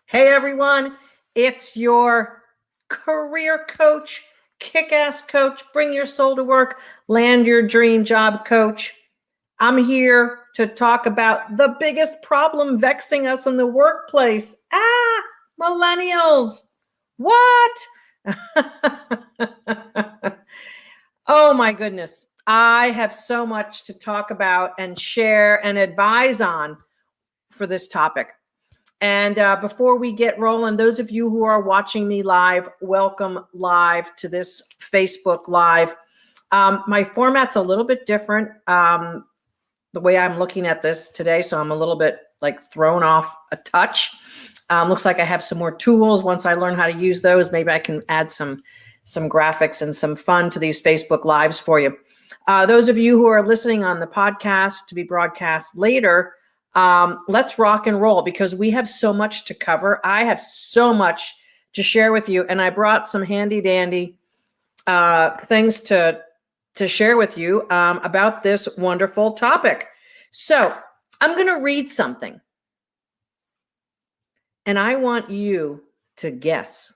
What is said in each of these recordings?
Hey everyone, it's your career coach, kick-ass coach, bring your soul to work, land your dream job coach. I'm here to talk about the biggest problem vexing us in the workplace. Millennials. What? Oh my goodness. I have so much to talk about and share and advise on for this topic. And before we get rolling, those of you who are watching me live, welcome live to this Facebook Live. My format's a little bit different the way I'm looking at this today, so I'm a little bit like thrown off a touch. Looks like I have some more tools. Once I learn how to use those, maybe I can add some graphics and some fun to these Facebook Lives for you. Those of you who are listening on the podcast to be broadcast later, let's rock and roll because we have so much to cover. I have so much to share with you, and I brought some handy dandy things to share with you about this wonderful topic. So I'm going to read something, and I want you to guess.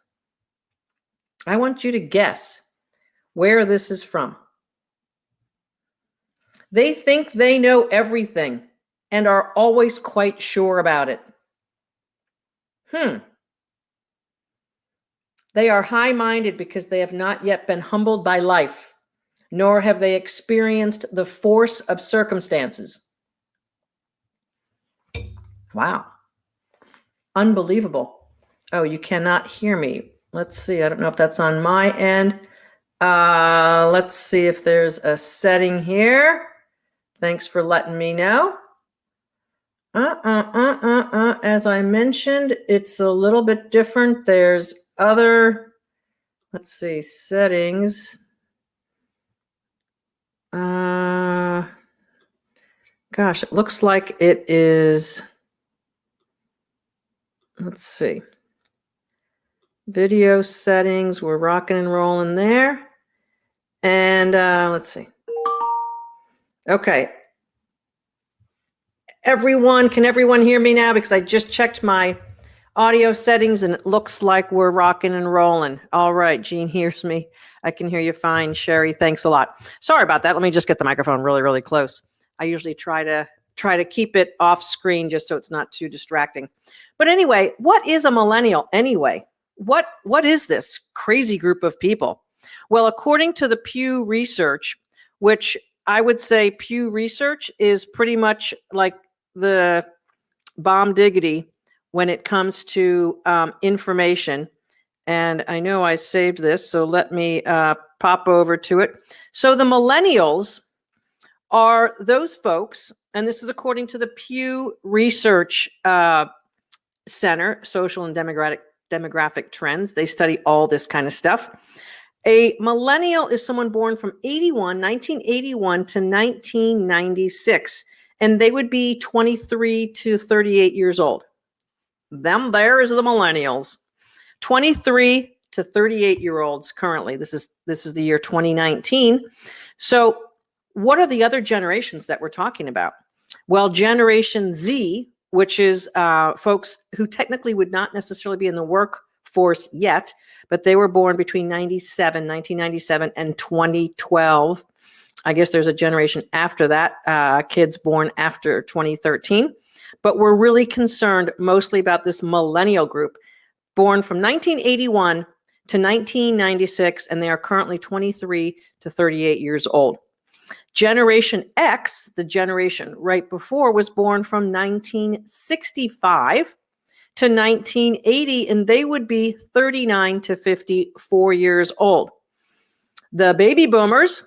I want you to guess where this is from. They think they know everything and are always quite sure about it. They are high-minded because they have not yet been humbled by life, nor have they experienced the force of circumstances. Wow. Unbelievable. Oh, you cannot hear me. Let's see. I don't know if that's on my end. Let's see if there's a setting here. Thanks for letting me know. As I mentioned, it's a little bit different. There's other, let's see, settings. Gosh, it looks like it is, let's see. Video settings, we're rocking and rolling there. And let's see. Okay. Can everyone hear me now? Because I just checked my audio settings and it looks like we're rocking and rolling. All right, Jean hears me. I can hear you fine. Sherry, thanks a lot. Sorry about that. Let me just get the microphone really, really close. I usually try to keep it off screen just so it's not too distracting. But anyway, what is a millennial anyway? What is this crazy group of people? Well, according to the Pew Research, which I would say Pew Research is pretty much like the bomb diggity when it comes to information. And I know I saved this, so let me pop over to it. So the millennials are those folks, and this is according to the Pew Research Center, Social and Demographic Trends. They study all this kind of stuff. A millennial is someone born from 1981 to 1996, and they would be 23 to 38 years old. Them there is the millennials. 23 to 38-year-olds currently. This is the year 2019. So what are the other generations that we're talking about? Well, Generation Z, which is folks who technically would not necessarily be in the workforce yet, but they were born between 1997 and 2012. I guess there's a generation after that, kids born after 2013. But we're really concerned mostly about this millennial group, born from 1981 to 1996, and they are currently 23 to 38 years old. Generation X, the generation right before, was born from 1965 to 1980, and they would be 39 to 54 years old. The baby boomers,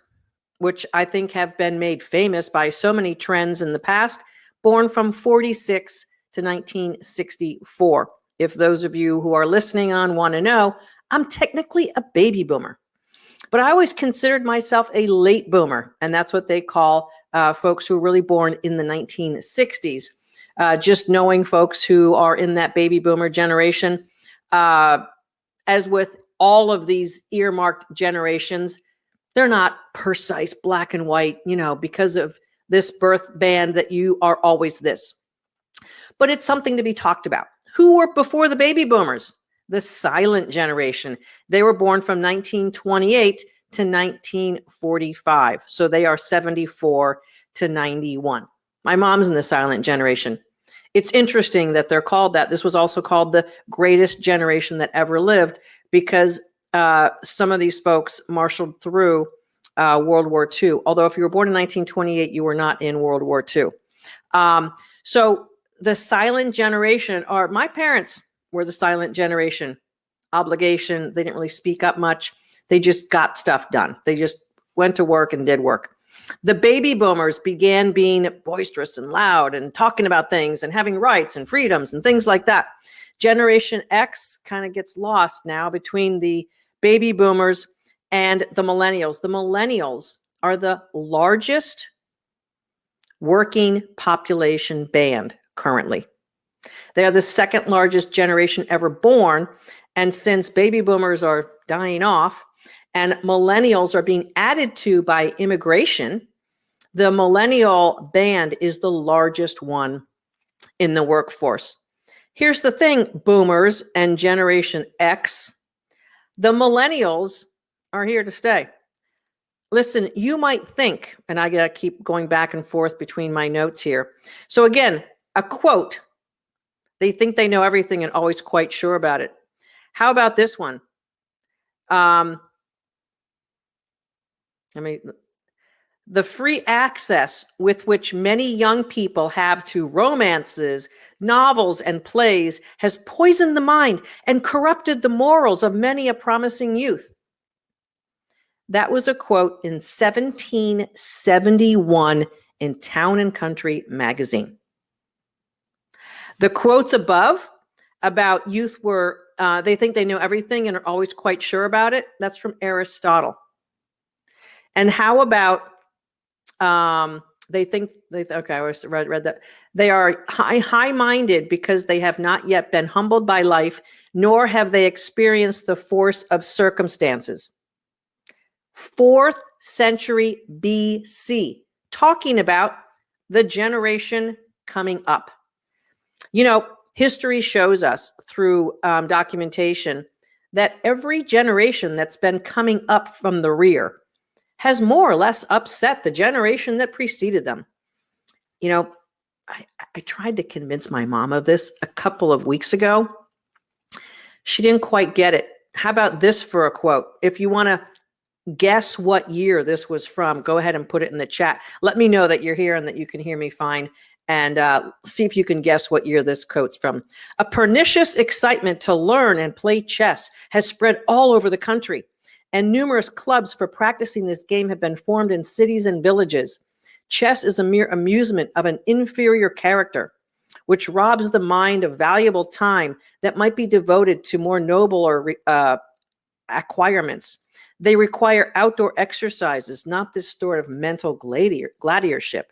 which I think have been made famous by so many trends in the past, born from 46 to 1964. If those of you who are listening on want to know, I'm technically a baby boomer, but I always considered myself a late boomer, and that's what they call folks who were really born in the 1960s. Just knowing folks who are in that baby boomer generation, as with all of these earmarked generations, they're not precise black and white, because of this birth band that you are always this. But it's something to be talked about. Who were before the baby boomers? The silent generation. They were born from 1928 to 1945. So they are 74 to 91. My mom's in the silent generation. It's interesting that they're called that. This was also called the greatest generation that ever lived because some of these folks marshaled through World War II. Although if you were born in 1928, you were not in World War II. So the silent generation are, my parents were the silent generation. Obligation, they didn't really speak up much. They just got stuff done. They just went to work and did work. The baby boomers began being boisterous and loud and talking about things and having rights and freedoms and things like that. Generation X kind of gets lost now between the baby boomers and the millennials. The millennials are the largest working population band currently. They are the second largest generation ever born. And since baby boomers are dying off and millennials are being added to by immigration, the millennial band is the largest one in the workforce. Here's the thing, boomers and Generation X, the millennials are here to stay. Listen, you might think, and I got to keep going back and forth between my notes here. So again, a quote, they think they know everything and always quite sure about it. How about this one? The free access with which many young people have to romances, novels, and plays has poisoned the mind and corrupted the morals of many a promising youth. That was a quote in 1771 in Town and Country magazine. The quotes above about youth were, they think they know everything and are always quite sure about it. That's from Aristotle. And how about, okay, I read that. They are high-minded because they have not yet been humbled by life, nor have they experienced the force of circumstances. 4th century BC, talking about the generation coming up. You know, history shows us through documentation that every generation that's been coming up from the rear has more or less upset the generation that preceded them. You know, I tried to convince my mom of this a couple of weeks ago. She didn't quite get it. How about this for a quote? If you want to guess what year this was from, go ahead and put it in the chat. Let me know that you're here and that you can hear me fine. And see if you can guess what year this quote's from. A pernicious excitement to learn and play chess has spread all over the country, and numerous clubs for practicing this game have been formed in cities and villages. Chess is a mere amusement of an inferior character, which robs the mind of valuable time that might be devoted to more noble or acquirements. They require outdoor exercises, not this sort of mental gladiatorship.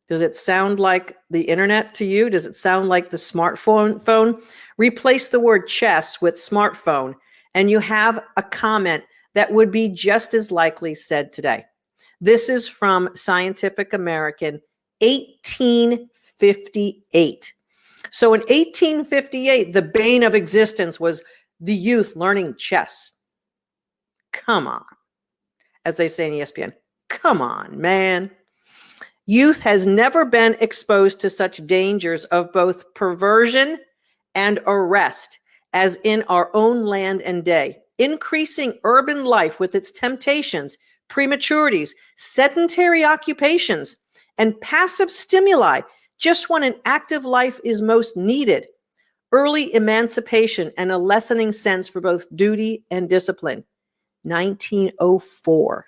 Does it sound like the internet to you? Does it sound like the smartphone? Replace the word chess with smartphone, and you have a comment that would be just as likely said today. This is from Scientific American, 1858. So in 1858, the bane of existence was the youth learning chess. Come on. As they say in ESPN, come on, man. Youth has never been exposed to such dangers of both perversion and arrest as in our own land and day. Increasing urban life with its temptations, prematurities, sedentary occupations, and passive stimuli just when an active life is most needed. Early emancipation and a lessening sense for both duty and discipline. 1904.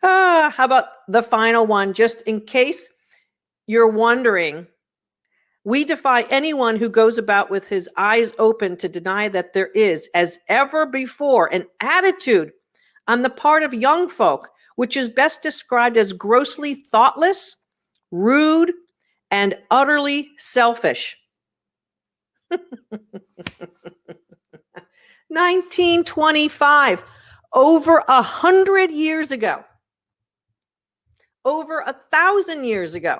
How about the final one? Just in case you're wondering, we defy anyone who goes about with his eyes open to deny that there is, as ever before, an attitude on the part of young folk, which is best described as grossly thoughtless, rude, and utterly selfish. 1925, over 100 years ago, over 1,000 years ago.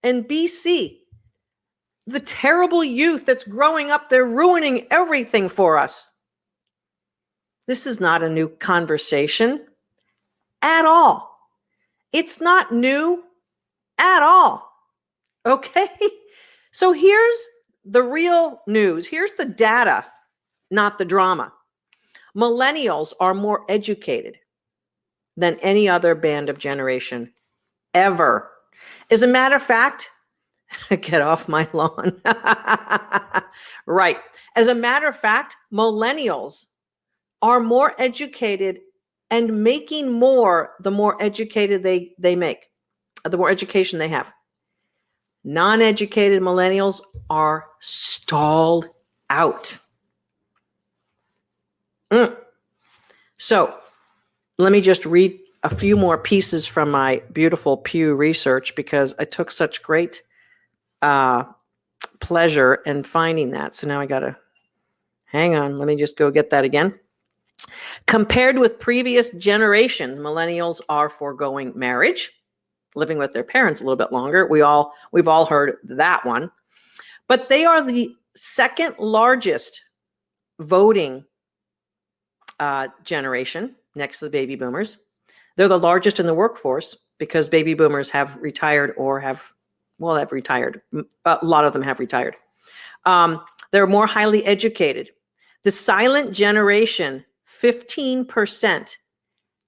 and BC. The terrible youth that's growing up, they're ruining everything for us. This is not a new conversation at all. It's not new at all. Okay? So here's the real news. Here's the data, not the drama. Millennials are more educated than any other band of generation ever. As a matter of fact, get off my lawn. Right. As a matter of fact, millennials are more educated and making more the more educated they make, the more education they have. Non-educated millennials are stalled out. So let me just read a few more pieces from my beautiful Pew research, because I took such great pleasure in finding that. So now I got to hang on. Let me just go get that again. Compared with previous generations, millennials are foregoing marriage, living with their parents a little bit longer. We've all heard that one. But they are the second largest voting generation next to the baby boomers. They're the largest in the workforce because baby boomers have retired or have retired. A lot of them have retired. They're more highly educated. The silent generation, 15%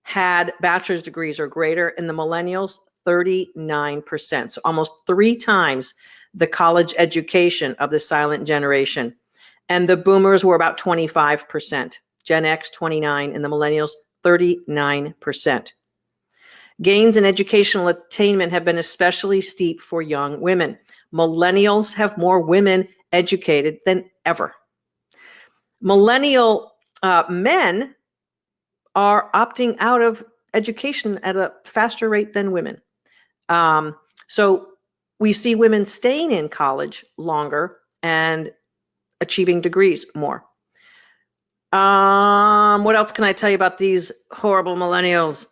had bachelor's degrees or greater. In the millennials, 39%. So almost 3 times the college education of the silent generation. And the boomers were about 25%. Gen X, 29%, and the millennials, 39%. Gains in educational attainment have been especially steep for young women. Millennials have more women educated than ever. Millennial men are opting out of education at a faster rate than women. So we see women staying in college longer and achieving degrees more. What else can I tell you about these horrible millennials?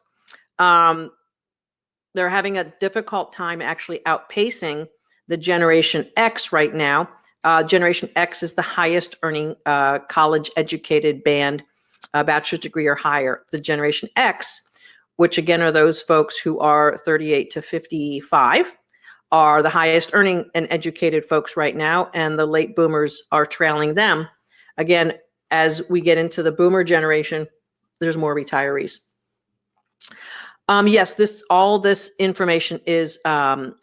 They're having a difficult time actually outpacing the Generation X right now. Generation X is the highest earning college educated band, bachelor's degree or higher. The Generation X, which again are those folks who are 38 to 55, are the highest earning and educated folks right now, and the late boomers are trailing them. Again, as we get into the boomer generation, there's more retirees. Yes, all this information is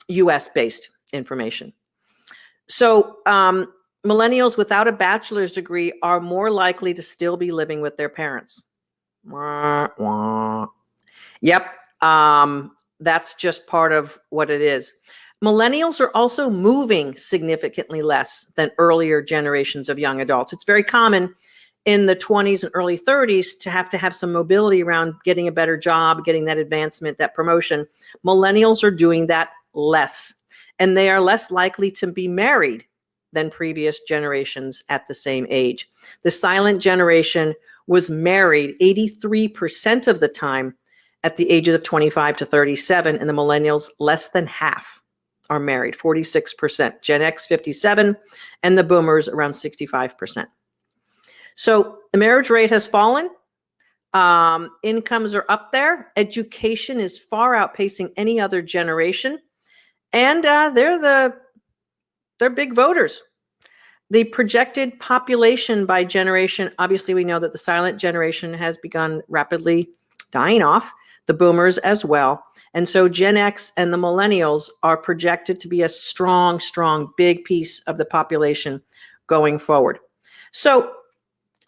US-based information. So millennials without a bachelor's degree are more likely to still be living with their parents. Yep, that's just part of what it is. Millennials are also moving significantly less than earlier generations of young adults. It's very common in the 20s and early 30s to have some mobility around getting a better job, getting that advancement, that promotion. Millennials are doing that less, and they are less likely to be married than previous generations at the same age. The silent generation was married 83% of the time at the ages of 25 to 37, and the millennials, less than half are married, 46%. Gen X, 57%, and the boomers around 65%. So the marriage rate has fallen. Incomes are up there. Education is far outpacing any other generation. And they're big voters. The projected population by generation, obviously we know that the silent generation has begun rapidly dying off, the boomers as well. And so Gen X and the millennials are projected to be a strong, big piece of the population going forward. So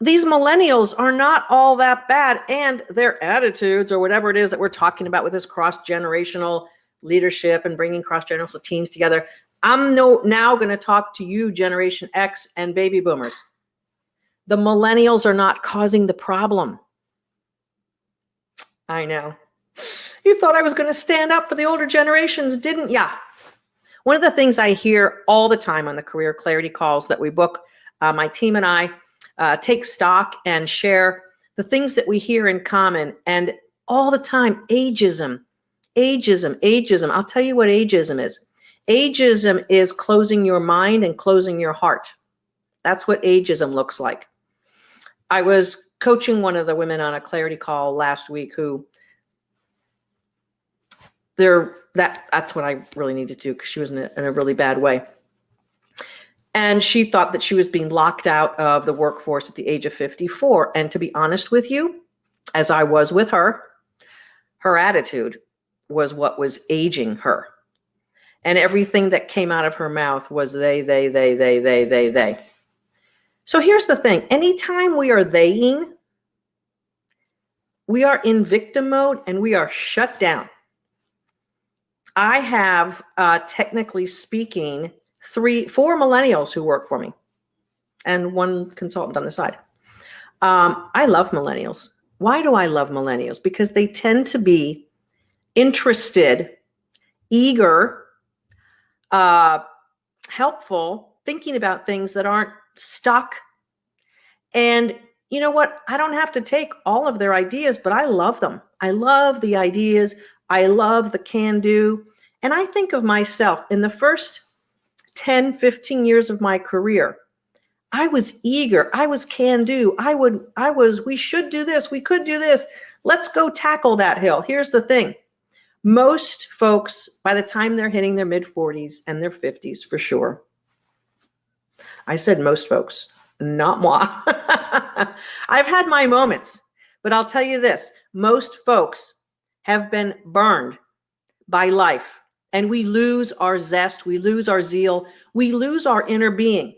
these millennials are not all that bad, and their attitudes or whatever it is that we're talking about with this cross-generational leadership and bringing cross-generational teams together. I'm now going to talk to you, Generation X and baby boomers. The millennials are not causing the problem. I know. You thought I was going to stand up for the older generations, didn't ya? One of the things I hear all the time on the Career Clarity calls that we book, my team and I take stock and share the things that we hear in common. And all the time, ageism. I'll tell you what ageism is. Ageism is closing your mind and closing your heart. That's what ageism looks like. I was coaching one of the women on a clarity call last week who that's what I really needed to do, because she was in a really bad way. And she thought that she was being locked out of the workforce at the age of 54. And to be honest with you, as I was with her, her attitude was what was aging her. And everything that came out of her mouth was they. So here's the thing. Anytime we are theying, we are in victim mode and we are shut down. I have, technically speaking, 4 millennials who work for me and one consultant on the side. I love millennials. Why do I love millennials? Because they tend to be interested, eager, helpful, thinking about things that aren't stuck. And you know what? I don't have to take all of their ideas, but I love them. I love the ideas. I love the can do. And I think of myself in the first 10, 15 years of my career, I was eager. I was can do. We should do this. We could do this. Let's go tackle that hill. Here's the thing. Most folks, by the time they're hitting their mid 40s and their 50s, for sure. I said most folks, not moi. I've had my moments, but I'll tell you this. Most folks have been burned by life, and we lose our zest. We lose our zeal. We lose our inner being.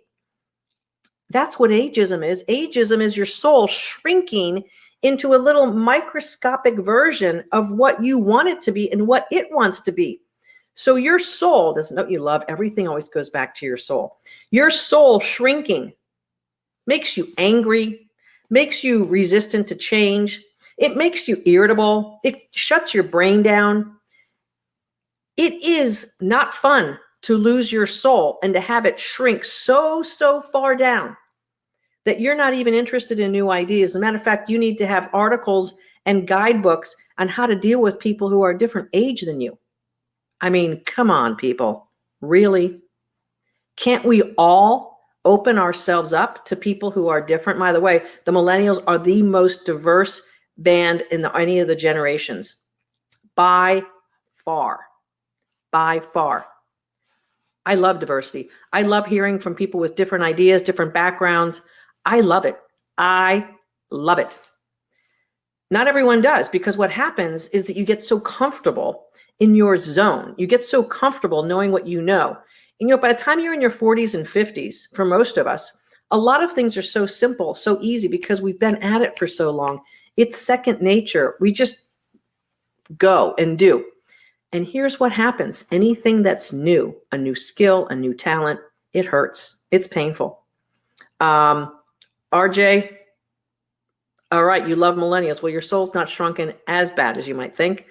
That's what ageism is. Ageism is your soul shrinking into a little microscopic version of what you want it to be and what it wants to be. So your soul doesn't know you love. Everything always goes back to your soul. Your soul shrinking makes you angry, makes you resistant to change. It makes you irritable. It shuts your brain down. It is not fun to lose your soul and to have it shrink so far down that you're not even interested in new ideas. As a matter of fact, you need to have articles and guidebooks on how to deal with people who are a different age than you. I mean, come on, people. Really? Can't we all open ourselves up to people who are different? By the way, the millennials are the most diverse band in any of the generations. By far. By far. I love diversity. I love hearing from people with different ideas, different backgrounds. I love it. I love it. Not everyone does, because what happens is that you get so comfortable in your zone. You get so comfortable knowing what you know. And, by the time you're in your 40s and 50s, for most of us, a lot of things are so simple, so easy, because we've been at it for so long. It's second nature. We just go and do. And here's what happens. Anything that's new, a new skill, a new talent, it hurts. It's painful. RJ, all right, you love millennials. Well, your soul's not shrunken as bad as you might think.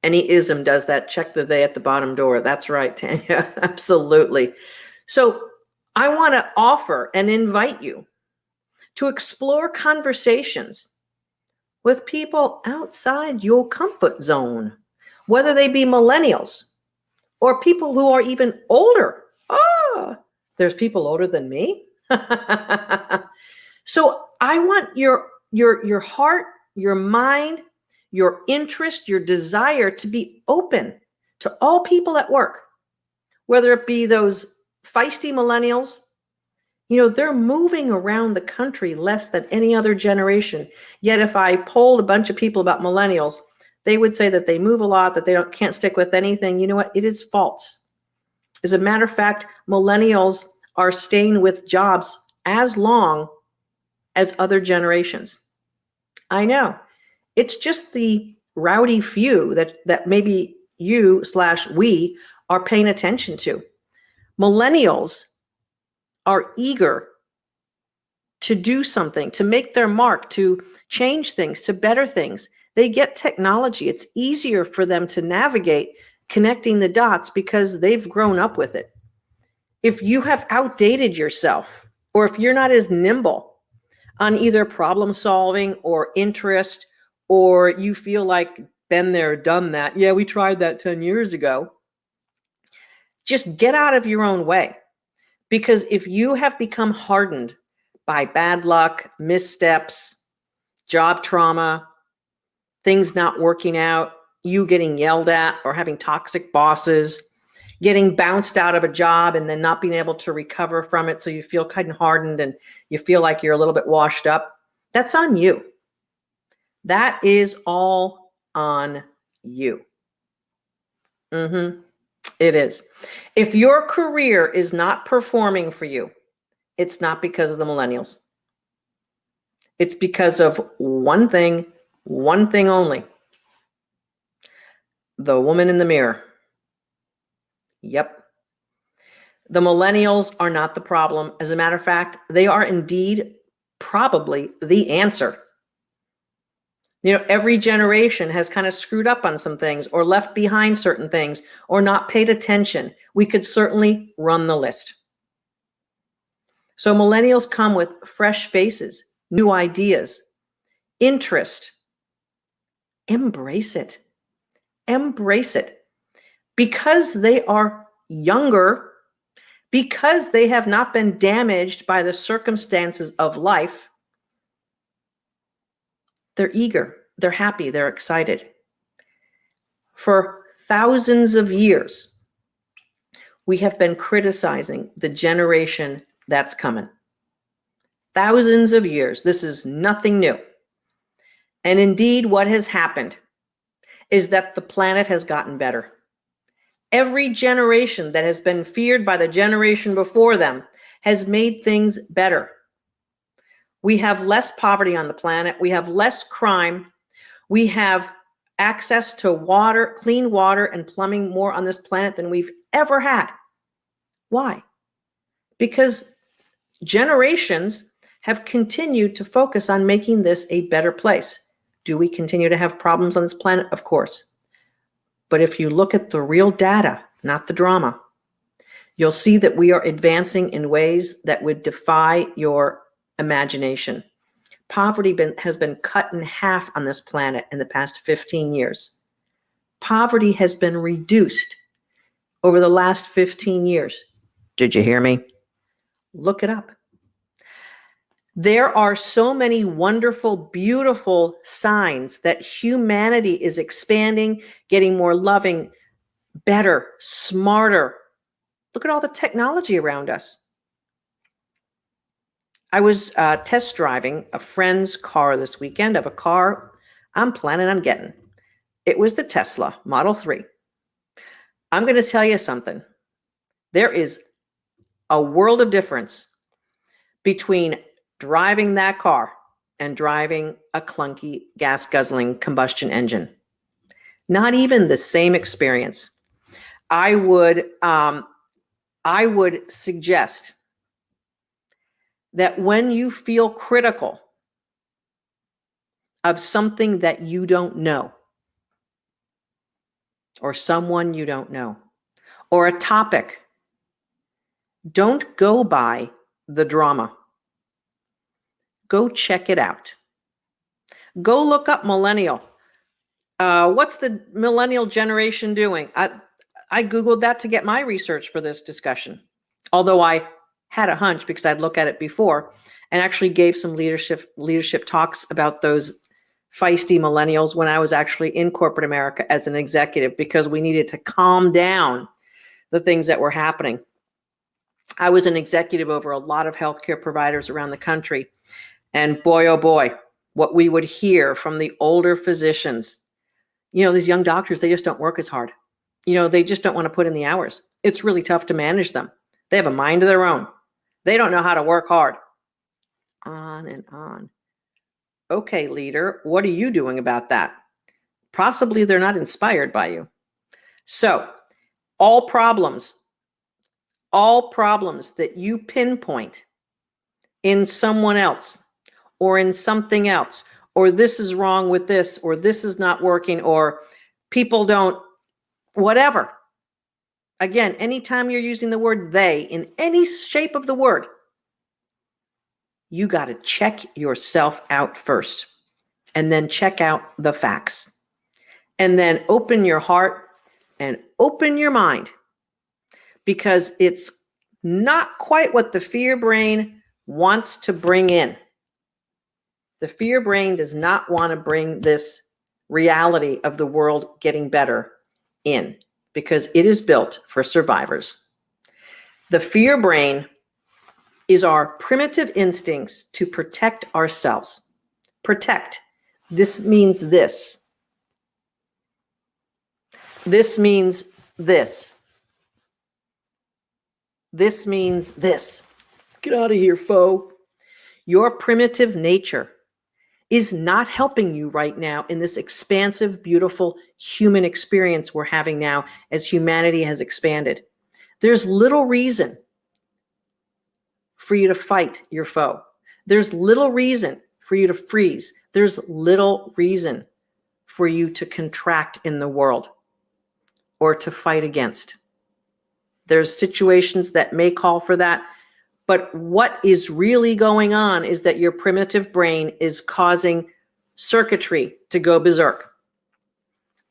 Any ism does that. Check the they at the bottom door. That's right, Tanya. Absolutely. So I want to offer and invite you to explore conversations with people outside your comfort zone, whether they be millennials or people who are even older. Oh, there's people older than me. So I want your heart, your mind, your interest, your desire to be open to all people at work, whether it be those feisty millennials. They're moving around the country less than any other generation. Yet if I polled a bunch of people about millennials, they would say that they move a lot, that they can't stick with anything. You know what? It is false. As a matter of fact, millennials are staying with jobs as long as other generations. I know. It's just the rowdy few that maybe you/we are paying attention to. Millennials are eager to do something, to make their mark, to change things, to better things. They get technology. It's easier for them to navigate connecting the dots because they've grown up with it. If you have outdated yourself, or if you're not as nimble on either problem solving or interest, or you feel like been there, done that. Yeah, we tried that 10 years ago. Just get out of your own way. Because if you have become hardened by bad luck, missteps, job trauma, things not working out, you getting yelled at or having toxic bosses, getting bounced out of a job and then not being able to recover from it, so you feel kind of hardened and you feel like you're a little bit washed up, that's on you. That is all on you. It is. If your career is not performing for you, it's not because of the millennials. It's because of one thing only. The woman in the mirror. Yep. The millennials are not the problem. As a matter of fact, they are indeed probably the answer. You know, every generation has kind of screwed up on some things or left behind certain things or not paid attention. We could certainly run the list. So millennials come with fresh faces, new ideas, interest. Embrace it. Embrace it. Because they are younger, because they have not been damaged by the circumstances of life, they're eager, they're happy, they're excited. For thousands of years, we have been criticizing the generation that's coming. Thousands of years. This is nothing new. And indeed, what has happened is that the planet has gotten better. Every generation that has been feared by the generation before them has made things better. We have less poverty on the planet. We have less crime. We have access to water, clean water and plumbing more on this planet than we've ever had. Why? Because generations have continued to focus on making this a better place. Do we continue to have problems on this planet? Of course. But if you look at the real data, not the drama, you'll see that we are advancing in ways that would defy your imagination. Poverty has been cut in half on this planet in the past 15 years. Poverty has been reduced over the last 15 years. Did you hear me? Look it up. There are so many wonderful, beautiful signs that humanity is expanding, getting more loving, better, smarter. Look at all the technology around us. I was test driving a friend's car this weekend, of a car I'm planning on getting. It was the Tesla Model 3. I'm going to tell you something. There is a world of difference between driving that car and driving a clunky gas guzzling combustion engine. Not even the same experience. I would suggest that when you feel critical of something that you don't know, or someone you don't know, or a topic, don't go by the drama. Go check it out. Go look up millennial. What's the millennial generation doing? I Googled that to get my research for this discussion. Although I had a hunch because I'd looked at it before and actually gave some leadership talks about those feisty millennials when I was actually in corporate America as an executive, because we needed to calm down the things that were happening. I was an executive over a lot of healthcare providers around the country. And boy, oh boy, what we would hear from the older physicians. You know, these young doctors, they just don't work as hard. You know, they just don't want to put in the hours. It's really tough to manage them. They have a mind of their own. They don't know how to work hard. On and on. Okay, leader, what are you doing about that? Possibly they're not inspired by you. So, all problems that you pinpoint in someone else or in something else, or this is wrong with this, or this is not working, or people don't, whatever. Again, anytime you're using the word they in any shape of the word, you got to check yourself out first, and then check out the facts, and then open your heart and open your mind, because it's not quite what the fear brain wants to bring in. The fear brain does not want to bring this reality of the world getting better in, because it is built for survivors. The fear brain is our primitive instincts to protect ourselves. Protect. This means this. This means this. This means this. Get out of here, foe. Your primitive nature is not helping you right now in this expansive, beautiful human experience we're having now as humanity has expanded. There's little reason for you to fight your foe. There's little reason for you to freeze. There's little reason for you to contract in the world or to fight against. There's situations that may call for that, but what is really going on is that your primitive brain is causing circuitry to go berserk.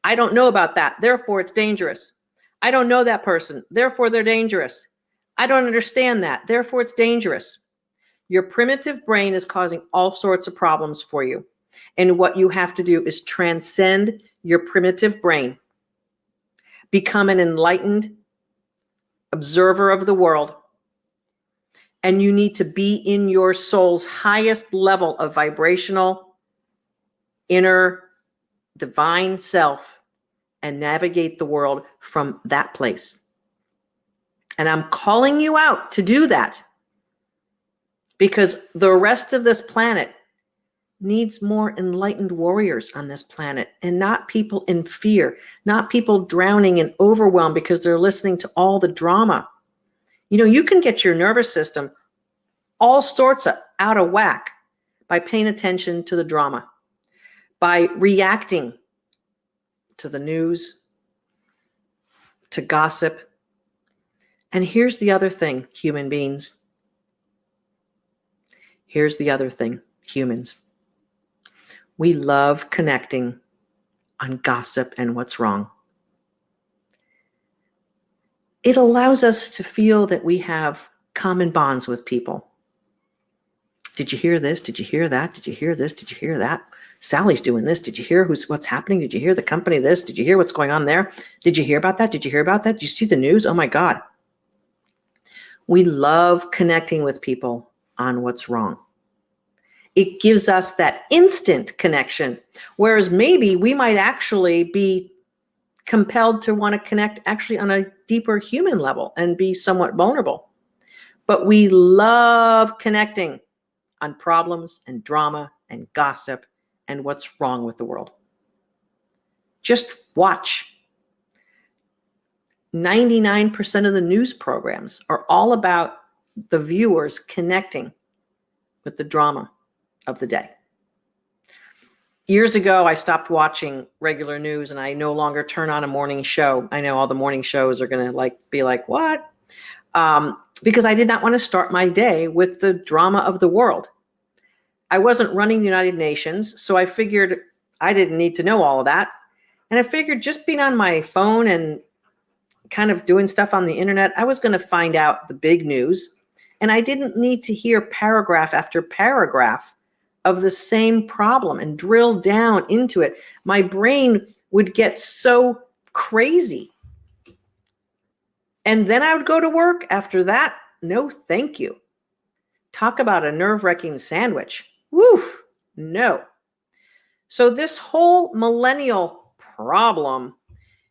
I don't know about that, therefore it's dangerous. I don't know that person, therefore they're dangerous. I don't understand that, therefore it's dangerous. Your primitive brain is causing all sorts of problems for you. And what you have to do is transcend your primitive brain, become an enlightened observer of the world, and you need to be in your soul's highest level of vibrational, inner, divine self and navigate the world from that place. And I'm calling you out to do that because the rest of this planet needs more enlightened warriors on this planet, and not people in fear, not people drowning in overwhelm because they're listening to all the drama. You know, you can get your nervous system all sorts of out of whack by paying attention to the drama, by reacting to the news, to gossip. And here's the other thing, human beings. Here's the other thing, humans. We love connecting on gossip and what's wrong. It allows us to feel that we have common bonds with people. Did you hear this? Did you hear that? Did you hear this? Did you hear that? Sally's doing this. Did you hear what's happening? Did you hear the company this? Did you hear what's going on there? Did you hear about that? Did you hear about that? Did you see the news? Oh my God. We love connecting with people on what's wrong. It gives us that instant connection, whereas maybe we might actually be compelled to want to connect actually on a deeper human level and be somewhat vulnerable. But we love connecting on problems and drama and gossip and what's wrong with the world. Just watch. 99% of the news programs are all about the viewers connecting with the drama of the day. Years ago, I stopped watching regular news and I no longer turn on a morning show. I know all the morning shows are going to be like, what? Because I did not want to start my day with the drama of the world. I wasn't running the United Nations, so I figured I didn't need to know all of that. And I figured just being on my phone and kind of doing stuff on the internet, I was going to find out the big news. And I didn't need to hear paragraph after paragraph of the same problem and drill down into it. My brain would get so crazy. And then I would go to work after that. No, thank you. Talk about a nerve-wracking sandwich. Woo, no. So this whole millennial problem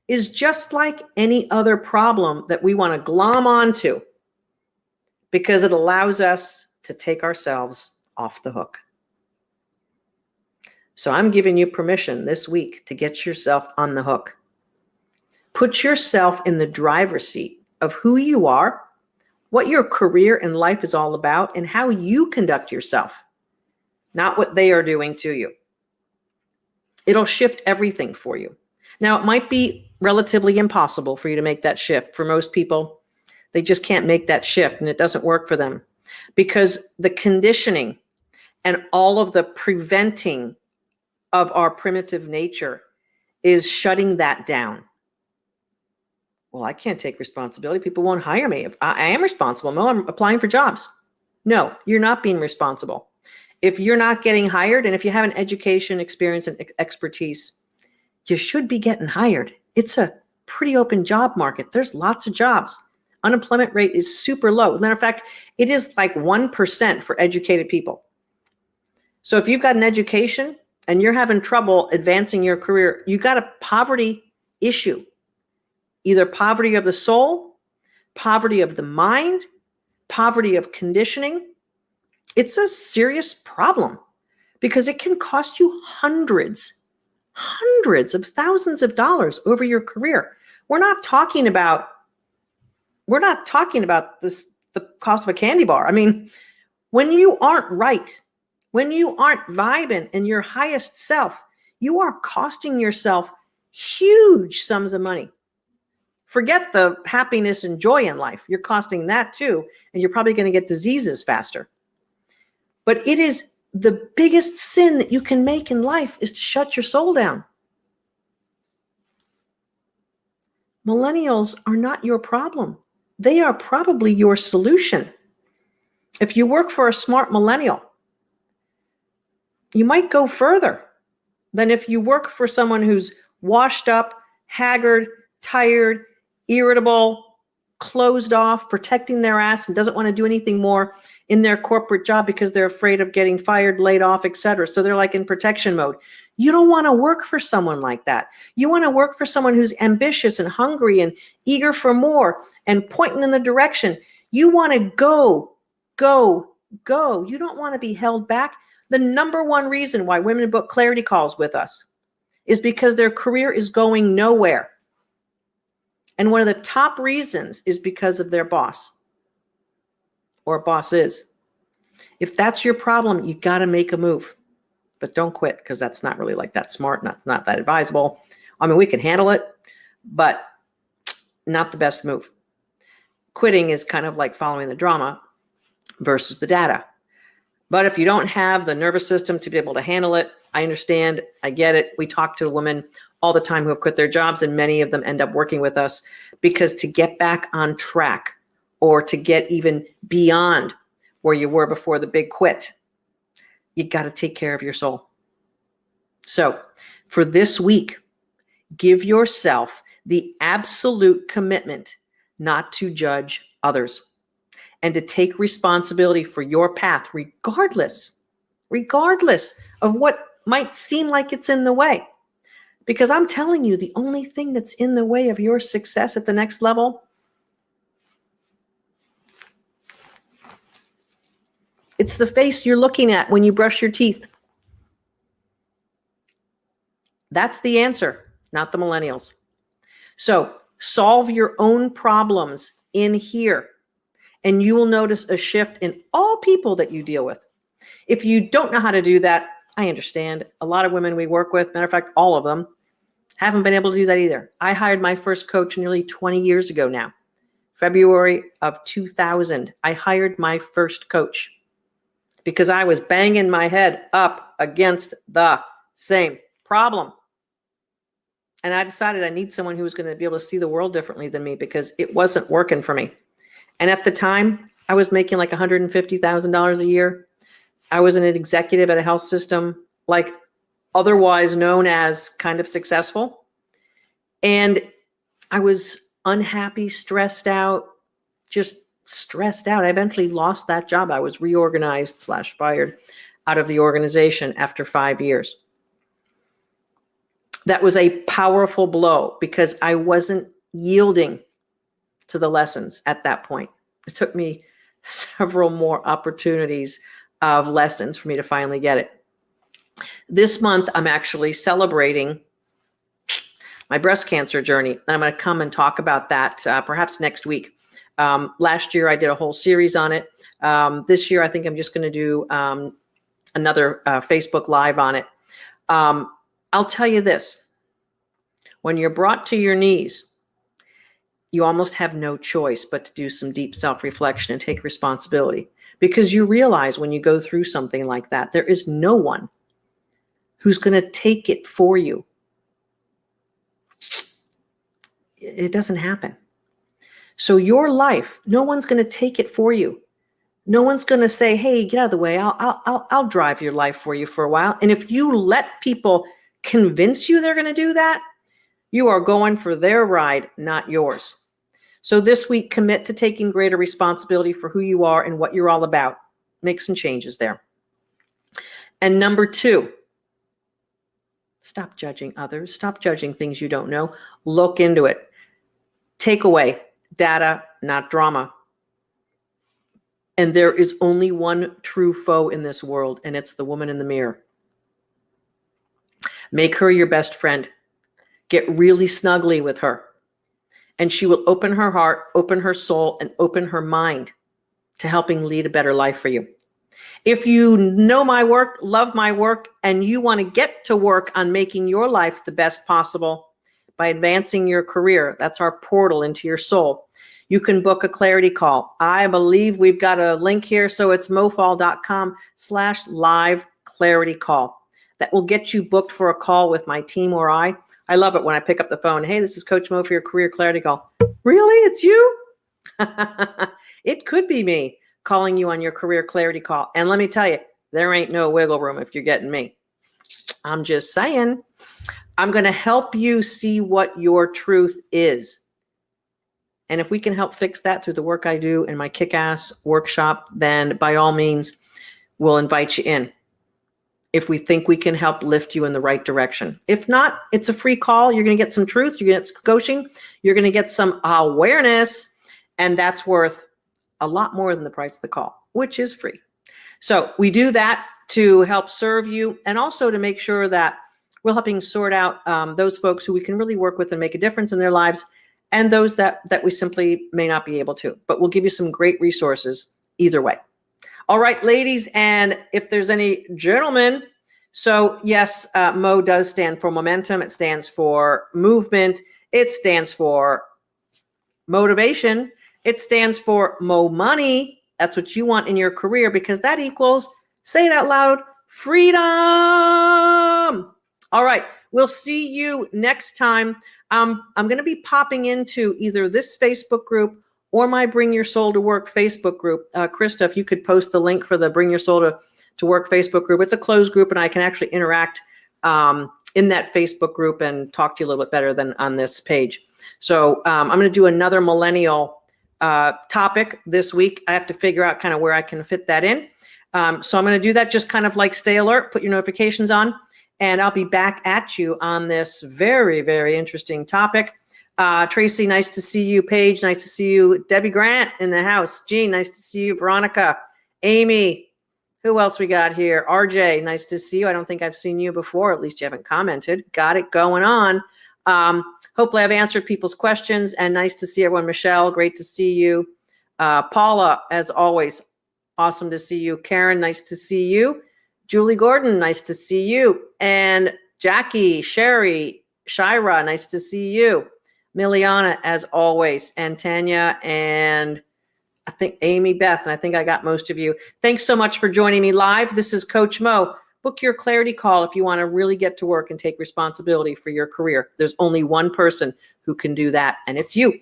is just like any other problem that we want to glom onto because it allows us to take ourselves off the hook. So I'm giving you permission this week to get yourself on the hook. Put yourself in the driver's seat of who you are, what your career and life is all about, and how you conduct yourself, not what they are doing to you. It'll shift everything for you. Now, it might be relatively impossible for you to make that shift. For most people, they just can't make that shift and it doesn't work for them because the conditioning and all of the preventing of our primitive nature is shutting that down. Well, I can't take responsibility. People won't hire me. If I am responsible. No, I'm applying for jobs. No, you're not being responsible. If you're not getting hired, and if you have an education, experience, and expertise, you should be getting hired. It's a pretty open job market. There's lots of jobs. Unemployment rate is super low. Matter of fact, it is like 1% for educated people. So if you've got an education and you're having trouble advancing your career, you got a poverty issue. Either poverty of the soul, poverty of the mind, poverty of conditioning. It's a serious problem because it can cost you hundreds of thousands of dollars over your career. We're not talking about this, the cost of a candy bar. I mean, when you aren't right, when you aren't vibing in your highest self, you are costing yourself huge sums of money. Forget the happiness and joy in life. You're costing that too, and you're probably going to get diseases faster. But it is the biggest sin that you can make in life is to shut your soul down. Millennials are not your problem. They are probably your solution. If you work for a smart millennial, you might go further than if you work for someone who's washed up, haggard, tired, irritable, closed off, protecting their ass, and doesn't want to do anything more in their corporate job because they're afraid of getting fired, laid off, etc. So they're like in protection mode. You don't want to work for someone like that. You want to work for someone who's ambitious and hungry and eager for more and pointing in the direction. You want to go. You don't want to be held back. The number one reason why women book clarity calls with us is because their career is going nowhere. And one of the top reasons is because of their boss or bosses. If that's your problem, you got to make a move. But don't quit, because that's not really like that smart, not that advisable. I mean, we can handle it, but not the best move. Quitting is kind of like following the drama versus the data. But if you don't have the nervous system to be able to handle it, I understand, I get it. We talk to women all the time who have quit their jobs, and many of them end up working with us because to get back on track or to get even beyond where you were before the big quit, you got to take care of your soul. So for this week, give yourself the absolute commitment not to judge others and to take responsibility for your path, regardless of what might seem like it's in the way. Because I'm telling you, the only thing that's in the way of your success at the next level, it's the face you're looking at when you brush your teeth. That's the answer, not the millennials. So solve your own problems in here, and you will notice a shift in all people that you deal with. If you don't know how to do that, I understand. A lot of women we work with, matter of fact, all of them, haven't been able to do that either. I hired my first coach nearly 20 years ago now. February of 2000, I hired my first coach because I was banging my head up against the same problem. And I decided I need someone who was going to be able to see the world differently than me because it wasn't working for me. And at the time, I was making like $150,000 a year. I was an executive at a health system, like otherwise known as kind of successful. And I was unhappy, stressed out, just stressed out. I eventually lost that job. I was reorganized / fired out of the organization after 5 years. That was a powerful blow because I wasn't yielding to the lessons at that point. It took me several more opportunities of lessons for me to finally get it. This month, I'm actually celebrating my breast cancer journey. And I'm going to come and talk about that perhaps next week. Last year, I did a whole series on it. This year, I think I'm just going to do another Facebook Live on it. I'll tell you this. When you're brought to your knees, you almost have no choice but to do some deep self-reflection and take responsibility. Because you realize when you go through something like that, there is no one who's going to take it for you. It doesn't happen. So your life, no one's going to take it for you. No one's going to say, hey, get out of the way. I'll drive your life for you for a while. And if you let people convince you they're going to do that, you are going for their ride, not yours. So this week, commit to taking greater responsibility for who you are and what you're all about. Make some changes there. And number 2, stop judging others. Stop judging things you don't know. Look into it. Take away data, not drama. And there is only one true foe in this world, and it's the woman in the mirror. Make her your best friend. Get really snuggly with her. And she will open her heart, open her soul, and open her mind to helping lead a better life for you. If you know my work, love my work, and you want to get to work on making your life the best possible by advancing your career, that's our portal into your soul. You can book a clarity call. I believe we've got a link here, so it's mofall.com/live clarity call. That will get you booked for a call with my team or I. I love it when I pick up the phone. Hey, this is Coach Mo for your career clarity call. Really? It's you? It could be me calling you on your career clarity call. And let me tell you, there ain't no wiggle room if you're getting me. I'm just saying, I'm going to help you see what your truth is. And if we can help fix that through the work I do in my kick-ass workshop, then by all means, we'll invite you in. If we think we can help lift you in the right direction. If not, it's a free call. You're going to get some truth. You're going to get some coaching. You're going to get some awareness. And that's worth a lot more than the price of the call, which is free. So we do that to help serve you and also to make sure that we're helping sort out those folks who we can really work with and make a difference in their lives, and those that we simply may not be able to. But we'll give you some great resources either way. All right, ladies, and if there's any gentlemen, so yes, MO does stand for momentum. It stands for movement. It stands for motivation. It stands for Mo money. That's what you want in your career, because that equals, say it out loud, freedom. All right, we'll see you next time. I'm going to be popping into either this Facebook group or my Bring Your Soul to Work Facebook group. Krista, if you could post the link for the Bring Your Soul to Work Facebook group. It's a closed group, and I can actually interact in that Facebook group and talk to you a little bit better than on this page. So I'm going to do another millennial topic this week. I have to figure out kind of where I can fit that in. So I'm going to do that, just kind of like stay alert, put your notifications on, and I'll be back at you on this very, very interesting topic. Tracy, nice to see you. Paige, nice to see you. Debbie Grant in the house. Jean, nice to see you. Veronica, Amy, who else we got here? RJ, nice to see you. I don't think I've seen you before. At least you haven't commented. Got it going on. Hopefully I've answered people's questions, and nice to see everyone. Michelle, great to see you. Paula, as always, awesome to see you. Karen, nice to see you. Julie Gordon, nice to see you. And Jackie, Sherry, Shira, nice to see you. Miliana, as always, and Tanya, and I think Amy, Beth, and I think I got most of you. Thanks so much for joining me live. This is Coach Mo. Book your clarity call if you want to really get to work and take responsibility for your career. There's only one person who can do that, and it's you,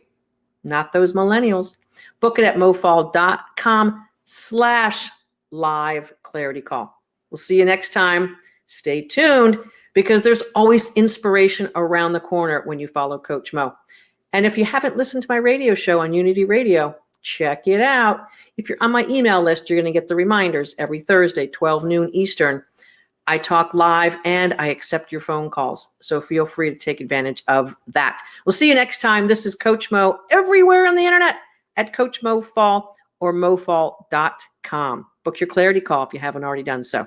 not those millennials. Book it at mofall.com/live clarity call. We'll see you next time. Stay tuned, because there's always inspiration around the corner when you follow Coach Mo. And if you haven't listened to my radio show on Unity Radio, check it out. If you're on my email list, you're going to get the reminders every Thursday, 12 noon Eastern. I talk live and I accept your phone calls. So feel free to take advantage of that. We'll see you next time. This is Coach Mo everywhere on the internet at Coach Mo Fall or mofall.com. Book your clarity call if you haven't already done so. See